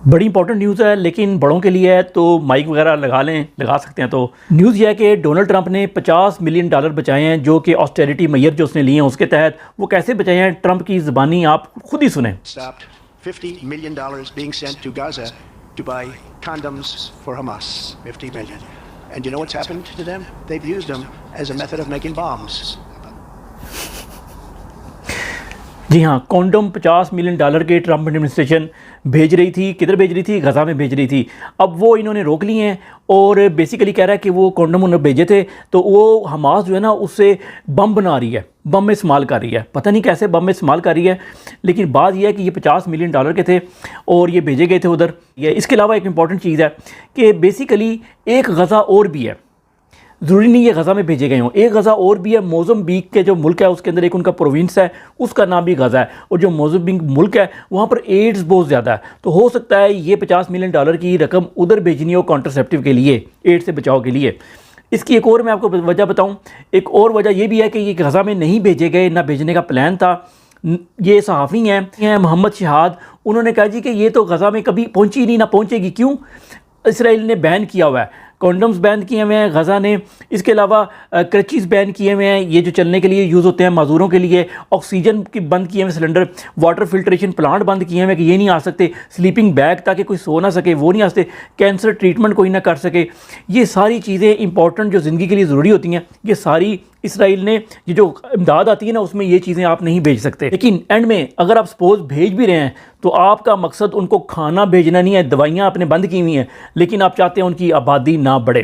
बड़ी important news है, लेकिन बड़ों के लिए है तो माइक वगैरह लगा सकते हैं। तो न्यूज़ ये है कि डोनाल्ड ट्रंप ने $50 मिलियन बचाए हैं, जो कि ऑस्टेरिटी मेजर जो उसने लिए हैं उसके तहत। वो कैसे बचाए हैं, ट्रंप की ज़बानी आप खुद ही सुने। $50 million being sent to Gaza to buy condoms for Hamas. 50 million. And you know what's happened to them? They've used them as a method of making bombs. जी हाँ, कॉन्डम $50 मिलियन के ट्रंप एडमिनिस्ट्रेशन भेज रही थी। किधर भेज रही थी? गज़ा में भेज रही थी। अब वो इन्होंने रोक लिए हैं और बेसिकली कह रहा है कि वो कॉन्डम उन्होंने भेजे थे तो वो हमास जो है ना उससे बम बना रही है, बम में इस्तेमाल कर रही है। पता नहीं कैसे बम में इस्तेमाल कर रही है, लेकिन बात यह है कि ये $50 मिलियन के थे और ये भेजे गए थे उधर। ये इसके अलावा एक इंपॉर्टेंट चीज़ है कि बेसिकली एक गज़ा और भी है, ज़रूरी नहीं ये गज़ा में भेजे गए हों। एक गज़ा और भी है, मोज़म्बिक के जो मुल्क है उसके अंदर एक उनका प्रोविंस है, उसका नाम भी गज़ा है। और जो मोज़म्बिक मुल्क है वहाँ पर एड्स बहुत ज़्यादा है, तो हो सकता है ये $50 मिलियन की रकम उधर भेजनी हो कॉन्ट्रासेप्टिव के लिए, एड्स से बचाव के लिए। इसकी एक और मैं आपको वजह बताऊँ। एक और वजह ये भी है कि ये गज़ा में नहीं भेजे गए, ना भेजने का प्लान था। ये सहाफ़ी हैं मोहम्मद शहाद, उन्होंने कहा जी कि ये तो गज़ा में कभी पहुँची नहीं, ना पहुँचेगी। क्यों? इसराइल ने बैन किया हुआ है, कॉन्डम्स बैन किए हुए हैं गज़ा ने। इसके अलावा क्रचीज़ बैन किए हुए हैं, ये जो चलने के लिए यूज़ होते हैं मज़दूरों के लिए। ऑक्सीजन की बंद किए हुए सिलेंडर, वाटर फिल्ट्रेशन प्लांट बंद किए हुए कि ये नहीं आ सकते। स्लीपिंग बैग ताकि कोई सो ना सके वो नहीं आ सकते। कैंसर ट्रीटमेंट कोई ना कर सके। ये सारी चीज़ें इंपॉर्टेंट जो ज़िंदगी के लिए ज़रूरी होती हैं, ये सारी इसराइल ने, ये जो इमदाद आती है ना उसमें ये चीज़ें आप नहीं भेज सकते। लेकिन एंड में अगर आप सपोज़ भेज भी रहे हैं तो आपका मकसद उनको खाना भेजना नहीं है, दवाइयाँ आपने बंद की हुई हैं, लेकिन आप चाहते हैं उनकी आबादी ना बढ़े।